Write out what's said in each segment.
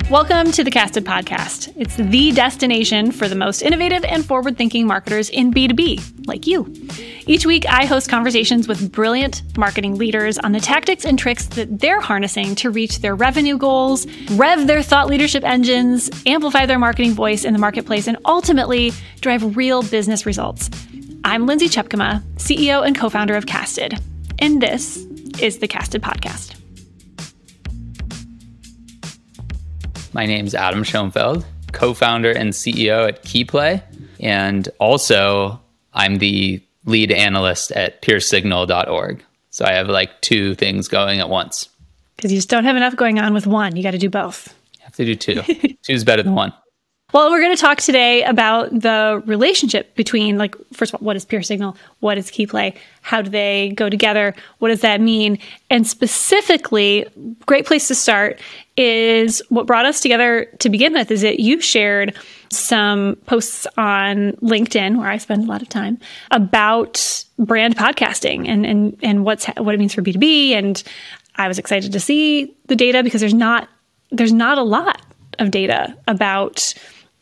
Welcome to the Casted Podcast. It's the destination for the most innovative and forward-thinking marketers in B2B, like you. Each week, I host conversations with brilliant marketing leaders on the tactics and tricks that they're harnessing to reach their revenue goals, rev their thought leadership engines, amplify their marketing voice in the marketplace, and ultimately drive real business results. I'm Lindsay Tjepkema, CEO and co-founder of Casted, and this is the Casted Podcast. My name's Adam Shoenfeld, co-founder and CEO at Keyplay, and also I'm the lead analyst at PeerSignal.org. So I have like two things going at once. Because you just don't have enough going on with one. You got to do both. You have to do two. Two's better than one. Well, we're going to talk today about the relationship between, like, first of all, what is PeerSignal? What is Keyplay? How do they go together? What does that mean? And specifically, great place to start is what brought us together to begin with is that you shared some posts on LinkedIn, where I spend a lot of time, about brand podcasting and what it means for B2B. And I was excited to see the data because there's not a lot of data about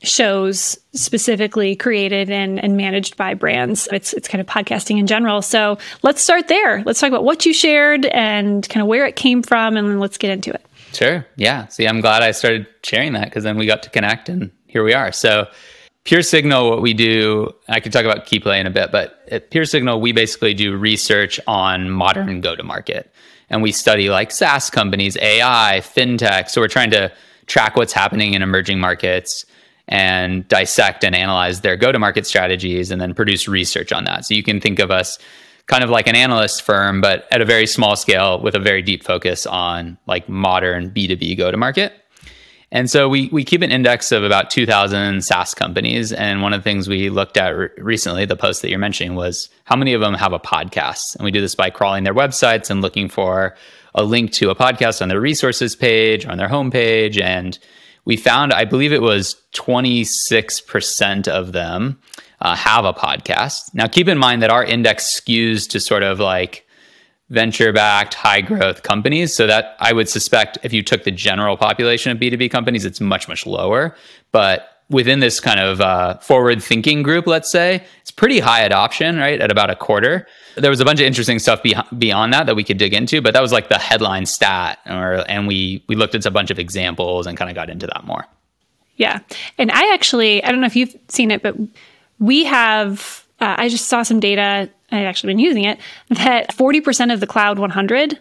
shows specifically created and managed by brands. It's kind of podcasting in general. So let's start there. Let's talk about what you shared and kind of where it came from, and then let's get into it. Sure. Yeah. See, I'm glad I started sharing that because then we got to connect and here we are. So PeerSignal, what we do, I could talk about Keyplay in a bit, but at PeerSignal, we basically do research on modern go-to-market. And we study like SaaS companies, AI, fintech. So we're trying to track what's happening in emerging markets and dissect and analyze their go-to-market strategies and then produce research on that. So you can think of us kind of like an analyst firm, but at a very small scale with a very deep focus on like modern B2B go-to-market. And so we keep an index of about 2,000 SaaS companies. And one of the things we looked at recently, the post that you're mentioning, was how many of them have a podcast? And we do this by crawling their websites and looking for a link to a podcast on their resources page, on their homepage. And we found, I believe it was 26% of them have a podcast. Now, keep in mind that our index skews to sort of like venture-backed, high-growth companies. So that I would suspect if you took the general population of B2B companies, it's much, much lower. But within this kind of forward-thinking group, let's say, it's pretty high adoption, right? At about a quarter. There was a bunch of interesting stuff beyond that we could dig into, but that was like the headline stat. And we looked at a bunch of examples and kind of got into that more. Yeah. And I don't know if you've seen it, but we have, I just saw some data, I've actually been using it, that 40% of the Cloud 100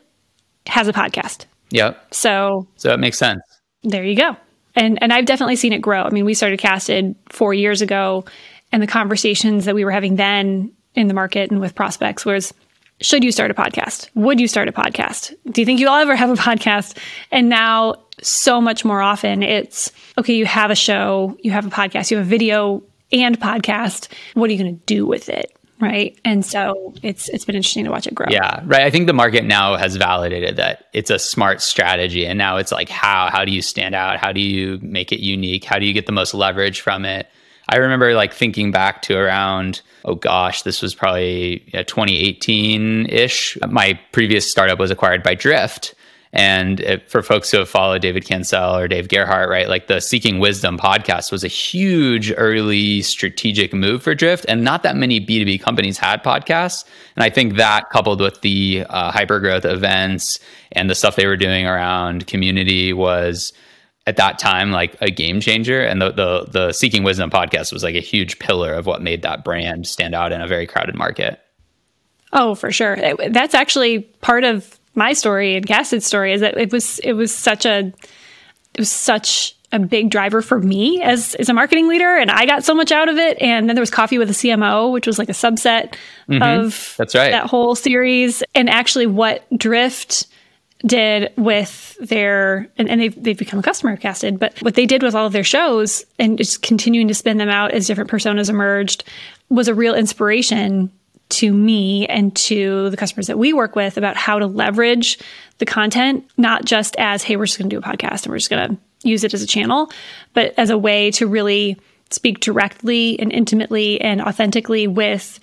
has a podcast. Yep. So it makes sense. There you go. And I've definitely seen it grow. I mean, we started Casted 4 years ago, and the conversations that we were having then in the market and with prospects was, should you start a podcast? Would you start a podcast? Do you think you'll ever have a podcast? And now so much more often it's, okay, you have a show, you have a podcast, you have a video and podcast. What are you going to do with it? Right. And so it's been interesting to watch it grow. Yeah. Right. I think the market now has validated that it's a smart strategy. And now it's like, how do you stand out? How do you make it unique? How do you get the most leverage from it? I remember like thinking back to around, this was probably 2018-ish. My previous startup was acquired by Drift. And for folks who have followed David Cancel or Dave Gerhardt, right, like the Seeking Wisdom podcast was a huge early strategic move for Drift. And not that many B2B companies had podcasts. And I think that coupled with the hypergrowth events and the stuff they were doing around community was at that time like a game changer. And the Seeking Wisdom podcast was like a huge pillar of what made that brand stand out in a very crowded market. Oh, for sure. That's actually part of my story and Casted's story, is that it was such a big driver for me as a marketing leader, and I got so much out of it. And then there was Coffee with a CMO, which was like a subset of That's right. that whole series. And actually what Drift did with their, and they've become a customer of Casted, but what they did with all of their shows and just continuing to spin them out as different personas emerged was a real inspiration to me and to the customers that we work with about how to leverage the content, not just as, hey, we're just going to do a podcast and we're just going to use it as a channel, but as a way to really speak directly and intimately and authentically with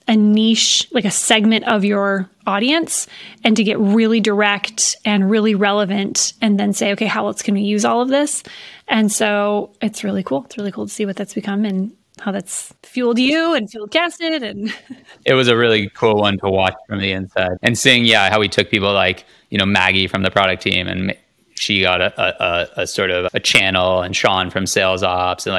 a niche, like a segment of your audience, and to get really direct and really relevant, and then say, okay, how else can we use all of this? And so it's really cool. It's really cool to see what that's become and how that's fueled you and fueled Casted. And it was a really cool one to watch from the inside, and seeing, how we took people like, Maggie from the product team, and she got a sort of a channel, and Sean from sales ops. And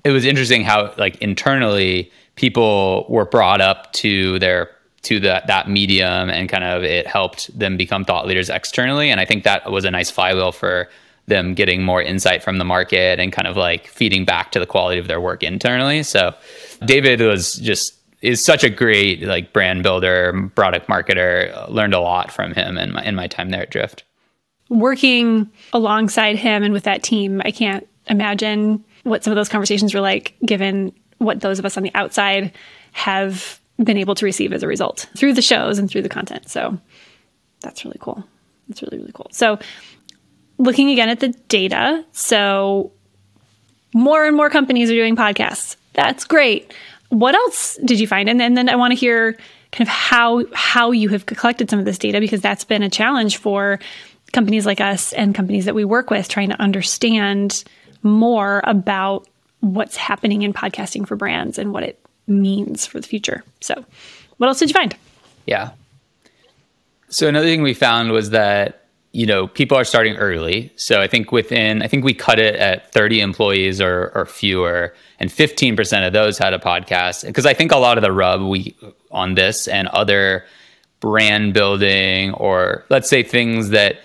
it was interesting how like internally people were brought up to that medium, and kind of it helped them become thought leaders externally. And I think that was a nice flywheel for them getting more insight from the market and kind of like feeding back to the quality of their work internally. So David is such a great like brand builder, product marketer. Learned a lot from him in my time there at Drift. Working alongside him and with that team, I can't imagine what some of those conversations were like, given what those of us on the outside have been able to receive as a result through the shows and through the content. So that's really cool. That's really, really cool. So looking again at the data, so more and more companies are doing podcasts. That's great. What else did you find? And then I want to hear kind of how you have collected some of this data, because that's been a challenge for companies like us and companies that we work with, trying to understand more about what's happening in podcasting for brands and what it means for the future. So what else did you find? Yeah. So another thing we found was that, people are starting early. So I think we cut it at 30 employees or fewer, and 15% of those had a podcast. Because I think a lot of the rub on this and other brand building, or let's say things that,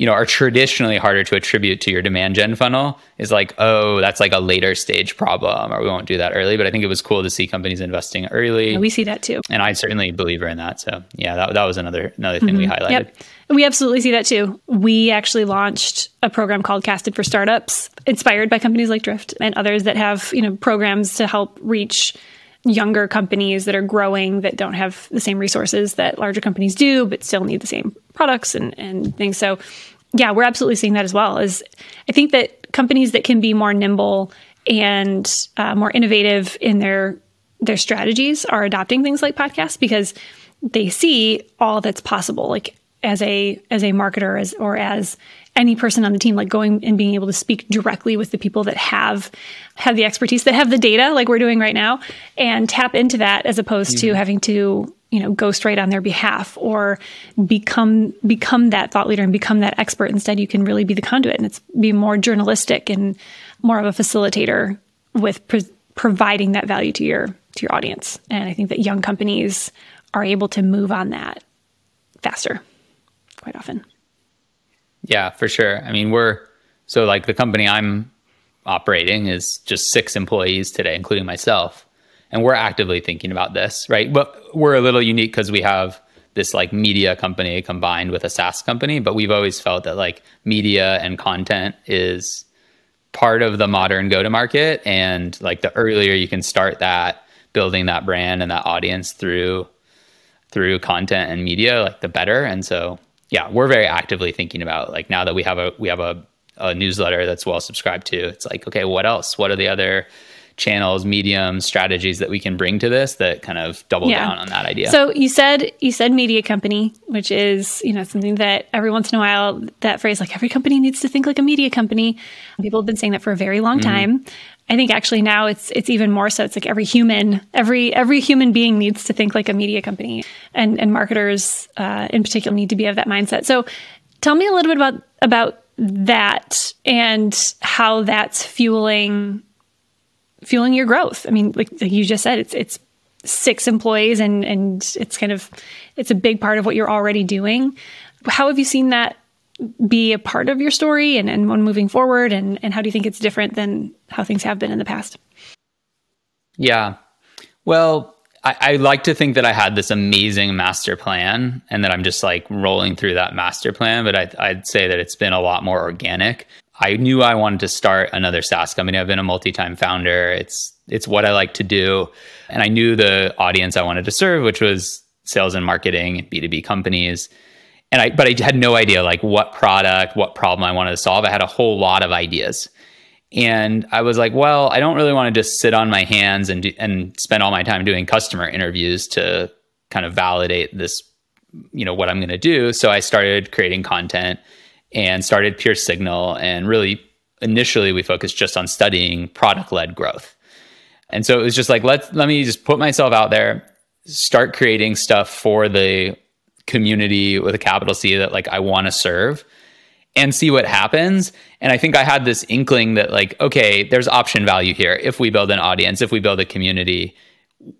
are traditionally harder to attribute to your demand gen funnel, is like, oh, that's like a later stage problem, or we won't do that early. But I think it was cool to see companies investing early. Yeah, we see that too. And I certainly believer in that. So yeah, that was another thing we highlighted. Yep. We absolutely see that too. We actually launched a program called Casted for Startups, inspired by companies like Drift and others that have, programs to help reach younger companies that are growing, that don't have the same resources that larger companies do, but still need the same products and things. So yeah, we're absolutely seeing that as well. I think that companies that can be more nimble and more innovative in their strategies are adopting things like podcasts, because they see all that's possible. Like as a marketer, or as any person on the team, like going and being able to speak directly with the people that have the expertise, that have the data, like we're doing right now, and tap into that, as opposed to having to, go straight on their behalf or become that thought leader and become that expert. Instead, you can really be the conduit, and be more journalistic and more of a facilitator with providing that value to your audience. And I think that young companies are able to move on that faster quite often. Yeah, for sure. I mean, the company I'm operating is just 6 employees today, including myself. And we're actively thinking about this, right? But we're a little unique because we have this like media company combined with a SaaS company, but we've always felt that like media and content is part of the modern go-to-market. And like the earlier you can start that, building that brand and that audience through content and media, like the better. And so yeah, we're very actively thinking about, like, now that we have a newsletter that's well subscribed to, it's like, okay, what else? What are the other channels, mediums, strategies that we can bring to this that kind of double down on that idea? So you said media company, which is, something that every once in a while, that phrase, like every company needs to think like a media company. People have been saying that for a very long time. I think actually now it's even more so. It's like every human being needs to think like a media company, and marketers in particular need to be of that mindset. So tell me a little bit about that and how that's fueling your growth. I mean, like you just said, it's 6 employees and it's a big part of what you're already doing. How have you seen that be a part of your story and when moving forward, and how do you think it's different than how things have been in the past? Yeah. Well, I like to think that I had this amazing master plan and that I'm just like rolling through that master plan, but I'd say that it's been a lot more organic. I knew I wanted to start another SaaS company. I've been a multi-time founder. It's what I like to do. And I knew the audience I wanted to serve, which was sales and marketing, B2B companies. But I had no idea like what product, what problem I wanted to solve. I had a whole lot of ideas. And I was like, well, I don't really want to just sit on my hands and spend all my time doing customer interviews to kind of validate this, what I'm going to do. So I started creating content and started PeerSignal. And really, initially, we focused just on studying product-led growth. And so it was just like, let me just put myself out there, start creating stuff for the community with a capital C that like I want to serve, and see what happens. And I think I had this inkling that like, okay, there's option value here. If we build an audience, if we build a community,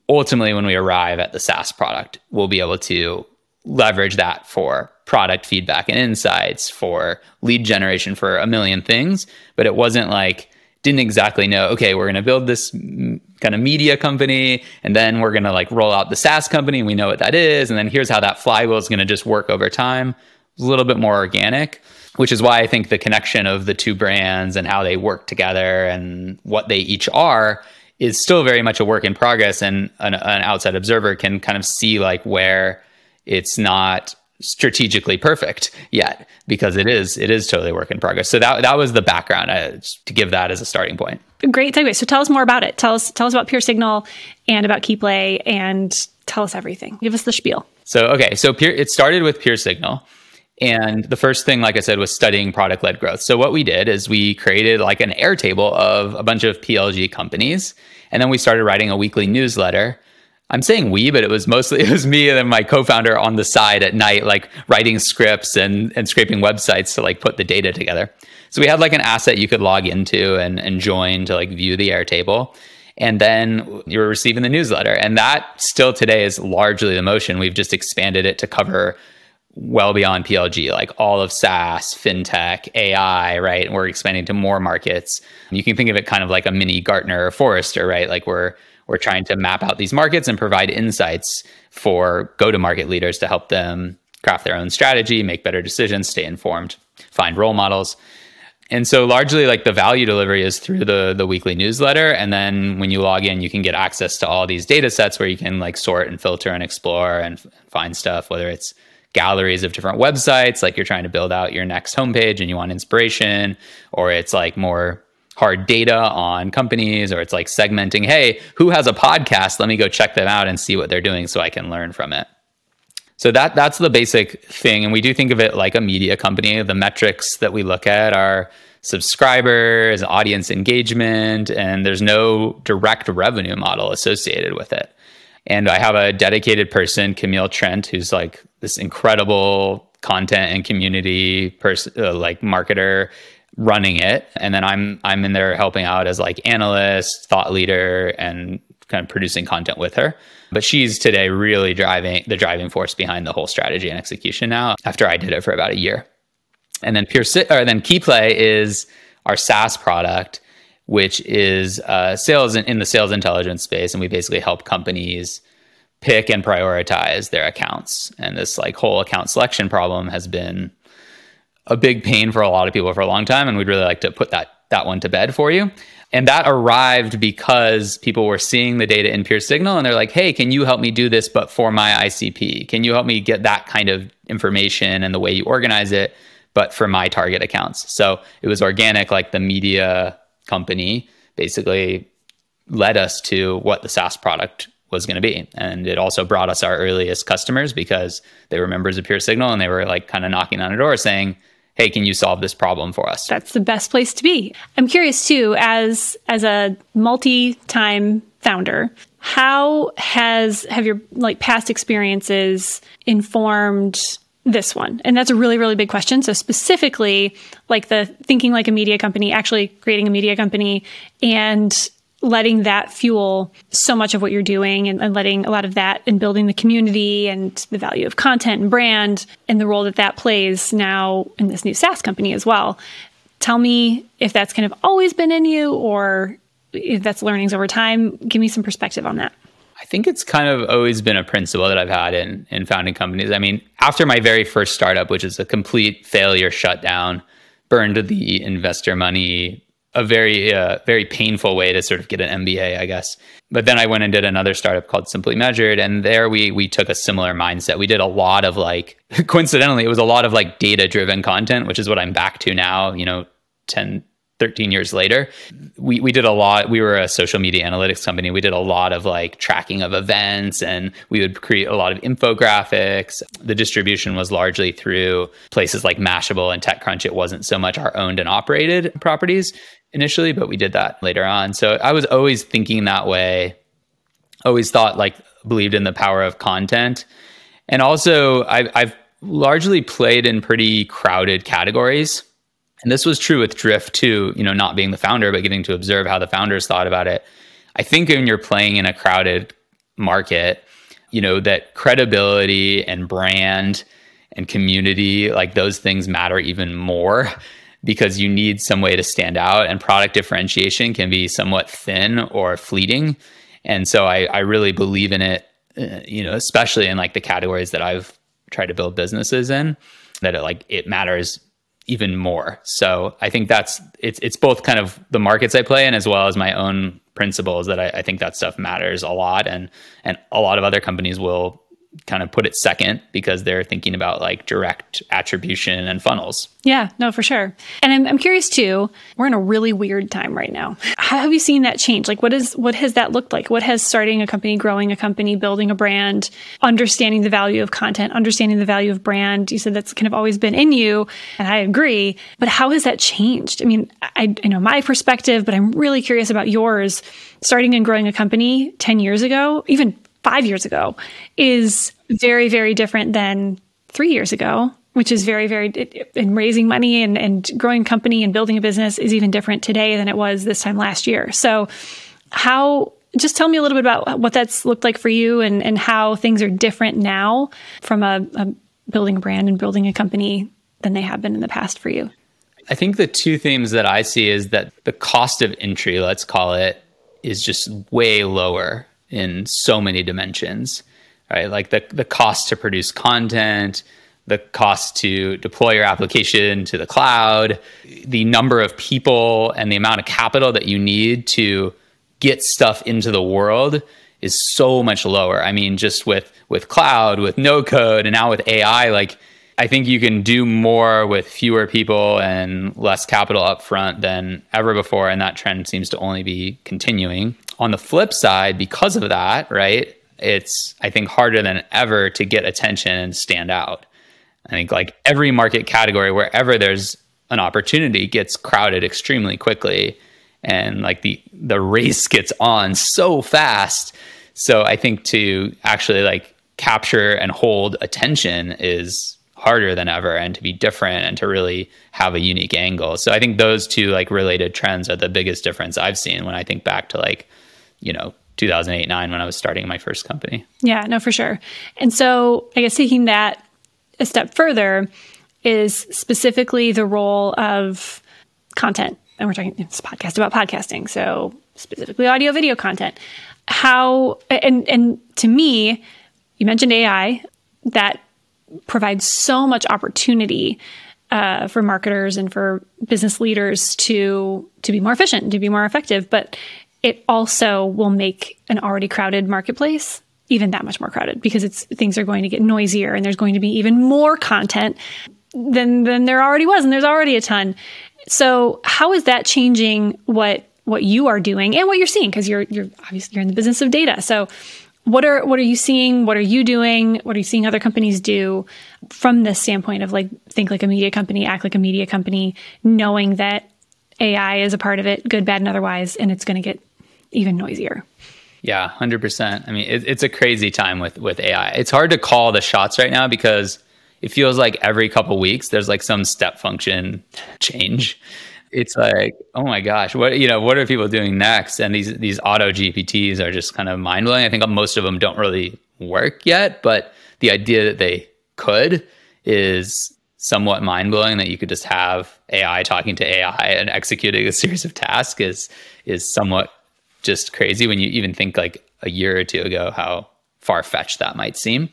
ultimately when we arrive at the SaaS product, we'll be able to leverage that for product feedback and insights, for lead generation, for a million things. But it wasn't like, didn't exactly know, okay, we're going to build this kind of media company, and then we're going to like roll out the SaaS company, and we know what that is. And then here's how that flywheel is going to just work over time. It was a little bit more organic, which is why I think the connection of the two brands and how they work together and what they each are is still very much a work in progress. And an outside observer can kind of see like where it's not strategically perfect yet, because it is totally work in progress. So that was the background to give that as a starting point. Great segue. So tell us more about it. Tell us about PeerSignal and about Keyplay, and tell us everything. Give us the spiel. So it started with PeerSignal. And the first thing, like I said, was studying product-led growth. So what we did is we created like an Airtable of a bunch of PLG companies. And then we started writing a weekly newsletter. I'm saying we, but it was me and then my co-founder on the side at night, like writing scripts and scraping websites to like put the data together. So we had like an asset you could log into and join to like view the Airtable. And then you were receiving the newsletter. And that still today is largely the motion. We've just expanded it to cover well beyond PLG, like all of SaaS, fintech, AI, right? And we're expanding to more markets. You can think of it kind of like a mini Gartner or Forrester, right? Like we're trying to map out these markets and provide insights for go-to-market leaders to help them craft their own strategy, make better decisions, stay informed, find role models. And so largely like the value delivery is through the weekly newsletter. And then when you log in, you can get access to all these data sets where you can like sort and filter and explore and find stuff, whether it's galleries of different websites, like you're trying to build out your next homepage and you want inspiration, or it's like more hard data on companies, or it's like segmenting, hey, who has a podcast? Let me go check them out and see what they're doing so I can learn from it. So that's the basic thing. And we do think of it like a media company. The metrics that we look at are subscribers, audience engagement, and there's no direct revenue model associated with it. And I have a dedicated person, Camille Trent, who's like this incredible content and community person, like marketer, running it. And then I'm in there helping out as like analyst, thought leader, and kind of producing content with her. But she's today really the driving force behind the whole strategy and execution now, after I did it for about a year. And then Keyplay is our SaaS product, which is sales in the sales intelligence space. And we basically help companies pick and prioritize their accounts. And this like whole account selection problem has been a big pain for a lot of people for a long time. And we'd really like to put that one to bed for you. And that arrived because people were seeing the data in PeerSignal and they're like, hey, can you help me do this, but for my ICP? Can you help me get that kind of information and the way you organize it, but for my target accounts? So it was organic, like the media company basically led us to what the SaaS product was going to be. And it also brought us our earliest customers because they were members of PeerSignal and they were like kind of knocking on the door saying, hey, can you solve this problem for us? That's the best place to be. I'm curious too, as a multi-time founder, how have your like past experiences informed this one? And that's a really, really big question. So specifically, like the thinking like a media company, actually creating a media company and letting that fuel so much of what you're doing, and letting a lot of that in building the community and the value of content and brand and the role that plays now in this new SaaS company as well. Tell me if that's kind of always been in you or if that's learnings over time. Give me some perspective on that. I think it's kind of always been a principle that I've had in founding companies. I mean, after my very first startup, which is a complete failure shutdown, burned the investor money, a very painful way to sort of get an MBA, I guess. But then I went and did another startup called Simply Measured. And there we took a similar mindset. We did a lot of like, coincidentally, it was a lot of like data-driven content, which is what I'm back to now, 13 13 years later. We did a lot. We were a social media analytics company. We did a lot of like tracking of events, and we would create a lot of infographics. The distribution was largely through places like Mashable and TechCrunch. It wasn't so much our owned and operated properties initially, but we did that later on. So I was always thinking that way, always thought like, believed in the power of content. And also I've largely played in pretty crowded categories. And this was true with Drift too, not being the founder, but getting to observe how the founders thought about it. I think when you're playing in a crowded market, that credibility and brand and community, like those things matter even more because you need some way to stand out, and product differentiation can be somewhat thin or fleeting. And so I really believe in it, especially in like the categories that I've tried to build businesses in, that it matters even more. So I think it's both kind of the markets I play in as well as my own principles that I think that stuff matters a lot. And a lot of other companies will kind of put it second because they're thinking about like direct attribution and funnels. Yeah, no, for sure. And I'm curious too, we're in a really weird time right now. How have you seen that change? Like what has that looked like? What has starting a company, growing a company, building a brand, understanding the value of content, understanding the value of brand? You said that's kind of always been in you, and I agree, but how has that changed? I mean, I know my perspective, but I'm really curious about yours. Starting and growing a company 10 years ago, even 5 years ago, is very, very different than 3 years ago, which is very, very, in raising money and growing a company and building a business is even different today than it was this time last year. So just tell me a little bit about what that's looked like for you and how things are different now from a building a brand and building a company than they have been in the past for you. I think the two themes that I see is that the cost of entry, let's call it, is just way lower in so many dimensions, right? Like the cost to produce content, the cost to deploy your application to the cloud, the number of people and the amount of capital that you need to get stuff into the world is so much lower. I mean, just with cloud, with no code, and now with AI, like I think you can do more with fewer people and less capital upfront than ever before. And that trend seems to only be continuing. On the flip side, because of that, right, it's, I think, harder than ever to get attention and stand out. I think like every market category, wherever there's an opportunity, gets crowded extremely quickly. And like the race gets on so fast. So I think to actually like capture and hold attention is harder than ever, and to be different and to really have a unique angle. So I think those two like related trends are the biggest difference I've seen when I think back to like, 2008-9 when I was starting my first company. Yeah, no, for sure. And so I guess taking that a step further is specifically the role of content. And we're talking this podcast about podcasting. So specifically audio, video content. How, and to me, you mentioned AI, that provides so much opportunity for marketers and for business leaders to be more efficient, to be more effective. But it also will make an already crowded marketplace even that much more crowded because things are going to get noisier and there's going to be even more content than there already was. And there's already a ton. So how is that changing what you are doing and what you're seeing? Because you're obviously in the business of data. So what are you seeing? What are you doing? What are you seeing other companies do from this standpoint of like, think like a media company, act like a media company, knowing that AI is a part of it, good, bad, and otherwise, and it's going to get even noisier? Yeah, 100%. I mean, it's a crazy time with AI. It's hard to call the shots right now because it feels like every couple weeks there's like some step function change. It's like, oh my gosh, what are people doing next? And these auto GPTs are just kind of mind blowing. I think most of them don't really work yet, but the idea that they could is somewhat mind blowing, that you could just have AI talking to AI and executing a series of tasks is somewhat just crazy when you even think like a year or two ago how far-fetched that might seem.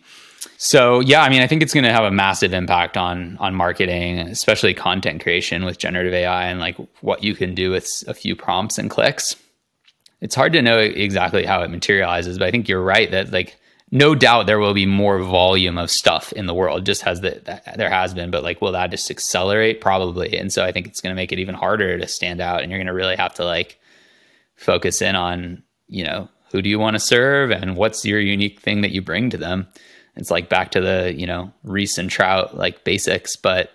So yeah, I mean, I think it's going to have a massive impact on marketing, especially content creation with generative AI and like what you can do with a few prompts and clicks. It's hard to know exactly how it materializes, but I think you're right that like no doubt there will be more volume of stuff in the world, just as there has been, but like, will that just accelerate? Probably. And so I think it's going to make it even harder to stand out, and you're going to really have to like focus in on, who do you want to serve and what's your unique thing that you bring to them. It's like back to the, Reese and Trout, like basics, but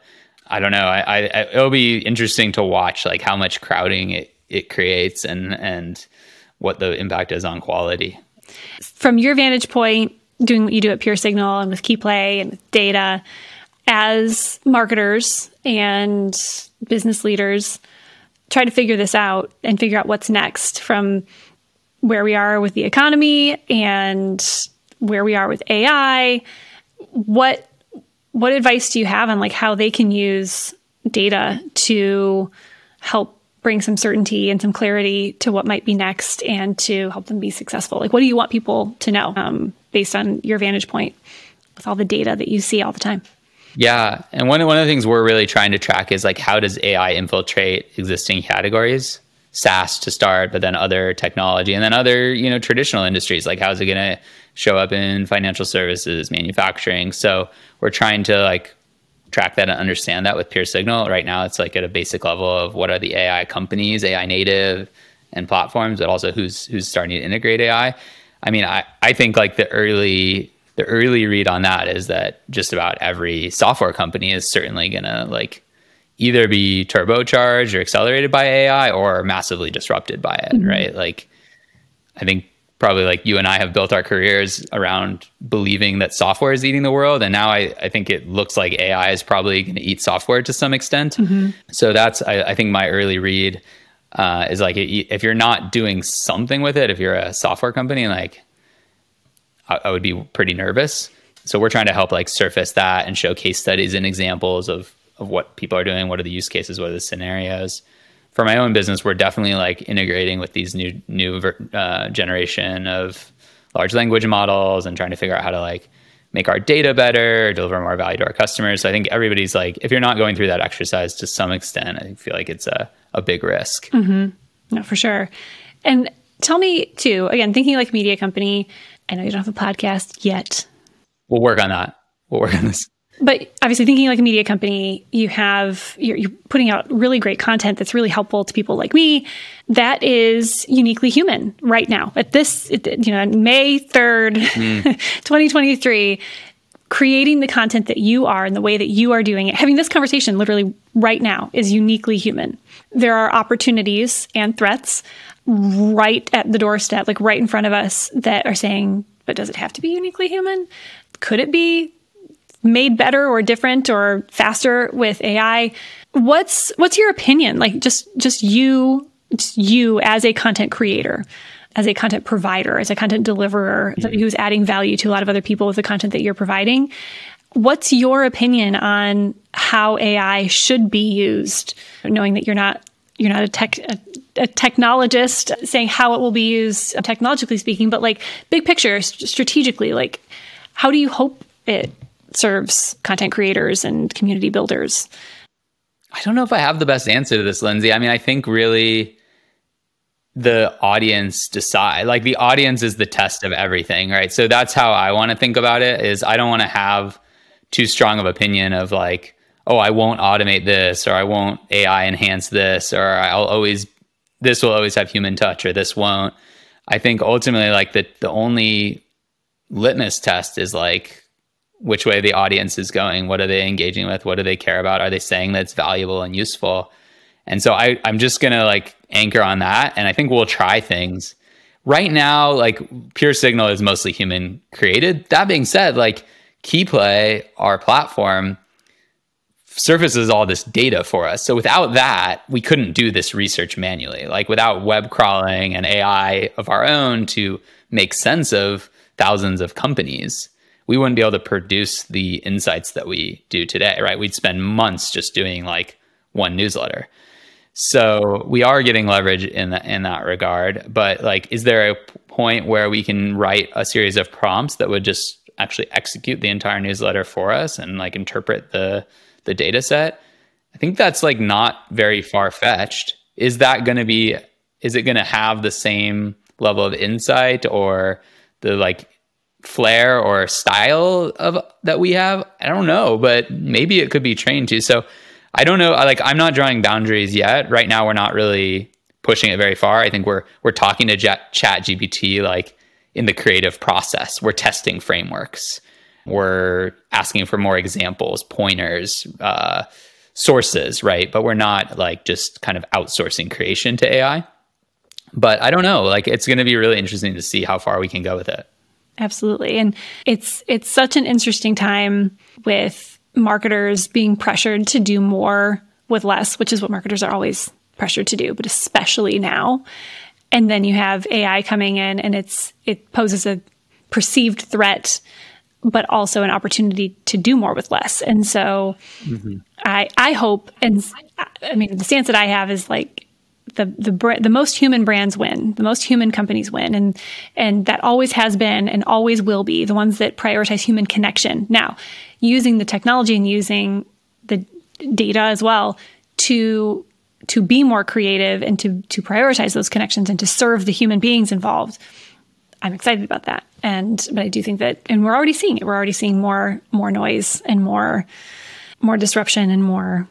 I don't know. It'll be interesting to watch like how much crowding it creates and what the impact is on quality. From your vantage point, doing what you do at PeerSignal and with Keyplay and with data, as marketers and business leaders, try to figure this out and figure out what's next from where we are with the economy and where we are with AI. What advice do you have on like how they can use data to help bring some certainty and some clarity to what might be next and to help them be successful? Like, what do you want people to know based on your vantage point with all the data that you see all the time? Yeah. And one of the things we're really trying to track is like, how does AI infiltrate existing categories? SaaS to start, but then other technology, and then other, traditional industries. Like, how's it going to show up in financial services, manufacturing? So we're trying to like track that and understand that with PeerSignal. Right now, it's like at a basic level of what are the AI companies, AI native and platforms, but also who's starting to integrate AI. I mean, I think like the early read on that is that just about every software company is certainly going to like either be turbocharged or accelerated by AI or massively disrupted by it, right? Like, I think probably like you and I have built our careers around believing that software is eating the world. And now I think it looks like AI is probably going to eat software to some extent. So that's, I think my early read is like, if you're not doing something with it, if you're a software company, like I would be pretty nervous. So we're trying to help like surface that and show case studies and examples of what people are doing, what are the use cases, what are the scenarios. For my own business, we're definitely like integrating with these new generation of large language models and trying to figure out how to like make our data better, deliver more value to our customers. So I think everybody's like, if you're not going through that exercise to some extent, I feel like it's a big risk. No, for sure. And tell me too, again, thinking like a media company, I know you don't have a podcast yet. We'll work on that. We'll work on this. But obviously thinking like a media company, you're putting out really great content that's really helpful to people like me. That is uniquely human right now. At this, May 3rd, 2023, creating the content that you are and the way that you are doing it, having this conversation literally right now is uniquely human. There are opportunities and threats right at the doorstep, like right in front of us that are saying, but does it have to be uniquely human? Could it be made better or different or faster with AI? What's your opinion? Like just you as a content creator, as a content provider, as a content deliverer, who's adding value to a lot of other people with the content that you're providing. What's your opinion on how AI should be used, knowing that you're not a technologist saying how it will be used technologically speaking, but like big picture, strategically, like how do you hope it serves content creators and community builders? I don't know if I have the best answer to this, Lindsay. I mean, I think really the audience decide. Like the audience is the test of everything, right? So that's how I want to think about it. Is I don't want to have too strong of opinion of like, oh, I won't automate this, or I won't AI enhance this, or this will always have human touch, or this won't. I think ultimately, like the only litmus test is like which way the audience is going. What are they engaging with? What do they care about? Are they saying that's valuable and useful? And so I'm just going to like anchor on that. And I think we'll try things. Right now, like PeerSignal is mostly human created. That being said, like Keyplay, our platform, surfaces all this data for us. So without that, we couldn't do this research manually. Like without web crawling and AI of our own to make sense of thousands of companies, we wouldn't be able to produce the insights that we do today, right? We'd spend months just doing like one newsletter. So we are getting leverage in that regard. But like, is there a point where we can write a series of prompts that would just actually execute the entire newsletter for us and like interpret the data set? I think that's like not very far-fetched. Is it going to have the same level of insight or the like flair or style of that we have. I don't know, but maybe it could be trained to. So I don't know. Like, I'm not drawing boundaries yet. Right now, we're not really pushing it very far. I think we're talking to Chat GPT like in the creative process. We're testing frameworks. We're asking for more examples, pointers, sources, right? But we're not like just kind of outsourcing creation to AI. But I don't know. Like, it's going to be really interesting to see how far we can go with it. Absolutely. And it's such an interesting time with marketers being pressured to do more with less, which is what marketers are always pressured to do, but especially now. And then you have AI coming in, and it poses a perceived threat, but also an opportunity to do more with less. And so I hope, and I mean, the stance that I have is like, the most human brands win, the most human companies win. And that always has been and always will be the ones that prioritize human connection. Now, using the technology and using the data as well to be more creative and to prioritize those connections and to serve the human beings involved. I'm excited about that. But I do think that, and we're already seeing it. We're already seeing more noise and more disruption and more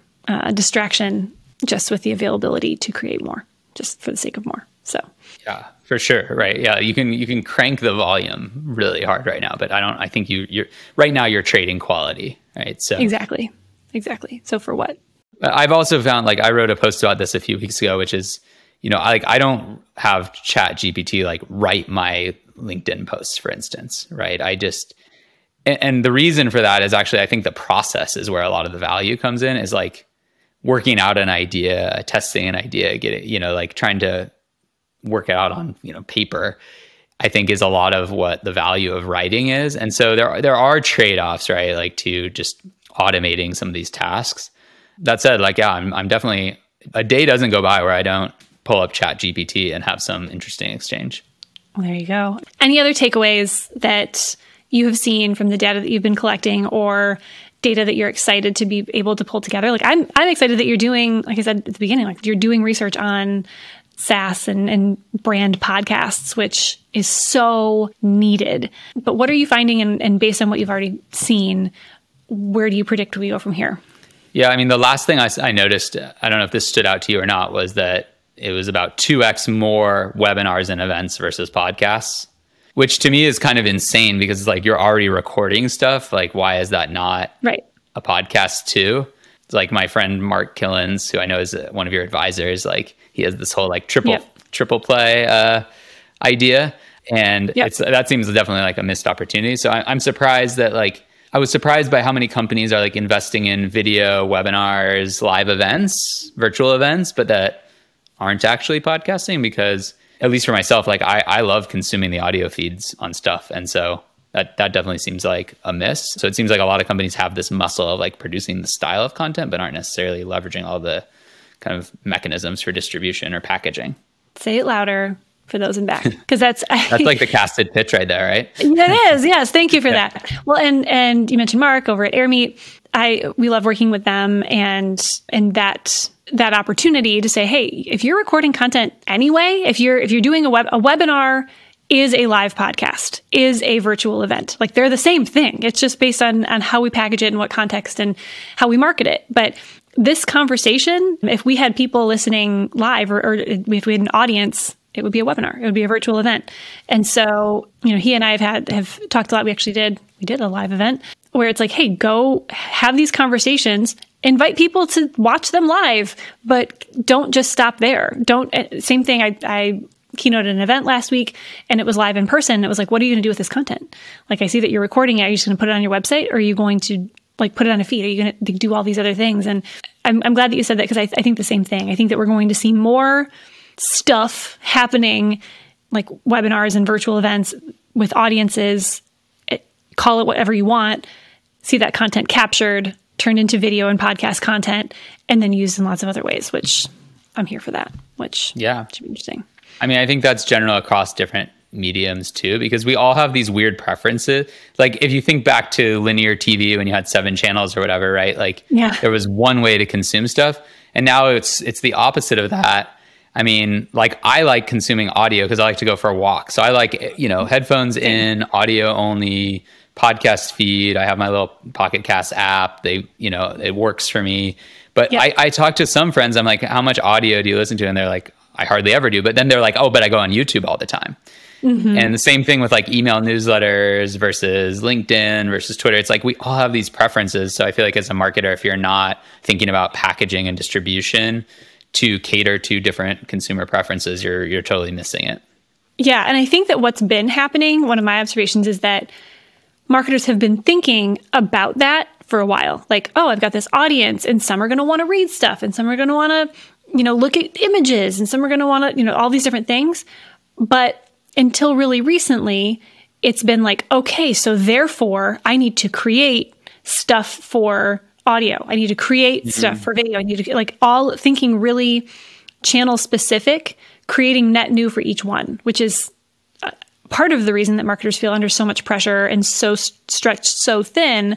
distraction, just with the availability to create more, just for the sake of more. So yeah, for sure, right? Yeah, you can crank the volume really hard right now, but I think you're right now you're trading quality, right? So exactly. So for what? I've also found, like, I wrote a post about this a few weeks ago, which is, I don't have Chat GPT like write my LinkedIn posts, for instance, right? And the reason for that is actually, I think the process is where a lot of the value comes in, is like working out an idea, testing an idea, get it, like trying to work it out on, paper, I think is a lot of what the value of writing is. And so there are trade-offs, right? Like, to just automating some of these tasks. That said, like, yeah, I'm definitely, a day doesn't go by where I don't pull up Chat GPT and have some interesting exchange. Well, there you go. Any other takeaways that you have seen from the data that you've been collecting, or data that you're excited to be able to pull together? Like, I'm excited that you're doing, like I said at the beginning, like you're doing research on SaaS and brand podcasts, which is so needed. But what are you finding? And based on what you've already seen, where do you predict we go from here? Yeah, I mean, the last thing I noticed, I don't know if this stood out to you or not, was that it was about 2x more webinars and events versus podcasts, which to me is kind of insane, because it's like, you're already recording stuff. Like, why is that not a podcast too? It's like my friend Mark Killens, who I know is one of your advisors, like, he has this whole like triple play idea. And that seems definitely like a missed opportunity. So I'm surprised that, like, I was surprised by how many companies are like investing in video, webinars, live events, virtual events, but that aren't actually podcasting, because at least for myself, like I love consuming the audio feeds on stuff. And so that definitely seems like a miss. So it seems like a lot of companies have this muscle of like producing the style of content, but aren't necessarily leveraging all the kind of mechanisms for distribution or packaging. Say it louder for those in back, because that's like the casted pitch right there, right? It is. Yes. Thank you for that. Well, and you mentioned Mark over at AirMeet. We love working with them, and that opportunity to say, hey, if you're recording content anyway, if you're doing a webinar is a live podcast, is a virtual event. Like, they're the same thing. It's just based on how we package it and what context and how we market it. But this conversation, if we had people listening live, or if we had an audience, it would be a webinar. It would be a virtual event. And so, he and I have talked a lot. We did a live event where it's like, hey, go have these conversations, invite people to watch them live, but don't just stop there. Same thing. I keynoted an event last week, and it was live in person. It was like, what are you going to do with this content? Like, I see that you're recording it. Are you just going to put it on your website, or are you going to like put it on a feed? Are you going to do all these other things? And I'm glad that you said that, because I think the same thing. I think that we're going to see more stuff happening, like webinars and virtual events with audiences, call it whatever you want, see that content captured, turned into video and podcast content, and then used in lots of other ways, which I'm here for that, which should be interesting. I mean, I think that's general across different mediums too, because we all have these weird preferences. Like, if you think back to linear TV when you had 7 channels or whatever, right? Like, there was one way to consume stuff, and now it's the opposite of that. I mean, like I like consuming audio because I like to go for a walk. So I like, headphones in, audio only, podcast feed. I have my little Pocket Cast app. It works for me. But I talk to some friends. I'm like, how much audio do you listen to? And they're like, I hardly ever do. But then they're like, oh, but I go on YouTube all the time. Mm-hmm. And the same thing with like email newsletters versus LinkedIn versus Twitter. It's like we all have these preferences. So I feel like as a marketer, if you're not thinking about packaging and distribution to cater to different consumer preferences, you're totally missing it. Yeah. And I think that what's been happening, one of my observations is that marketers have been thinking about that for a while. Like, oh, I've got this audience and some are going to want to read stuff and some are going to want to, look at images and some are going to want to, all these different things. But until really recently, it's been like, okay, so therefore I need to create stuff for audio. I need to create stuff for video. I need to like all thinking really channel specific, creating net new for each one, which is part of the reason that marketers feel under so much pressure and so stretched so thin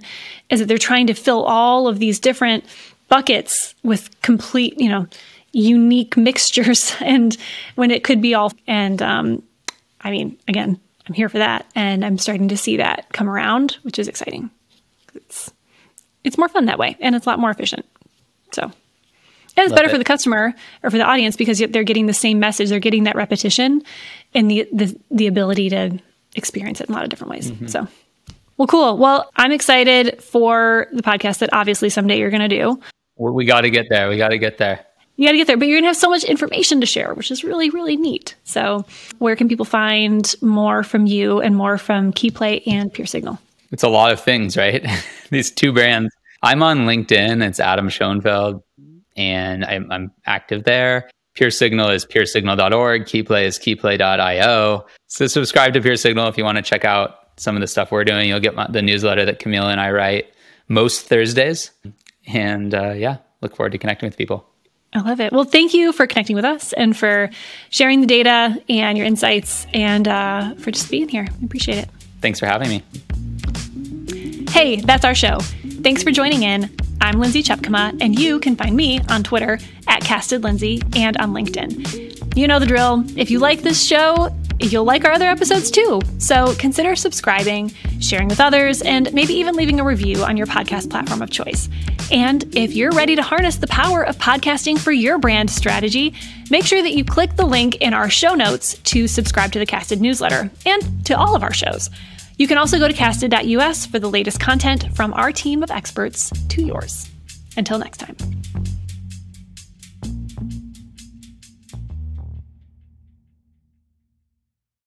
is that they're trying to fill all of these different buckets with complete, unique mixtures. And when it could be all, and I mean, again, I'm here for that. And I'm starting to see that come around, which is exciting. It's more fun that way. And it's a lot more efficient. So, and it's better for the customer or for the audience because they're getting the same message. They're getting that repetition and the ability to experience it in a lot of different ways. Mm-hmm. So, well, cool. Well, I'm excited for the podcast that obviously someday you're going to do. We got to get there. You got to get there. But you're going to have so much information to share, which is really, really neat. So where can people find more from you and more from Keyplay and PeerSignal? It's a lot of things, right? These two brands. I'm on LinkedIn. It's Adam Shoenfeld, and I'm active there. PeerSignal is peersignal.org. Keyplay is keyplay.io. So subscribe to PeerSignal if you want to check out some of the stuff we're doing. You'll get the newsletter that Camille and I write most Thursdays. And look forward to connecting with people. I love it. Well, thank you for connecting with us and for sharing the data and your insights and for just being here. I appreciate it. Thanks for having me. Hey, that's our show. Thanks for joining in. I'm Lindsay Tjepkema, and you can find me on Twitter @CastedLindsay and on LinkedIn. You know the drill. If you like this show, you'll like our other episodes too. So consider subscribing, sharing with others, and maybe even leaving a review on your podcast platform of choice. And if you're ready to harness the power of podcasting for your brand strategy, make sure that you click the link in our show notes to subscribe to the Casted newsletter and to all of our shows. You can also go to casted.us for the latest content from our team of experts to yours. Until next time.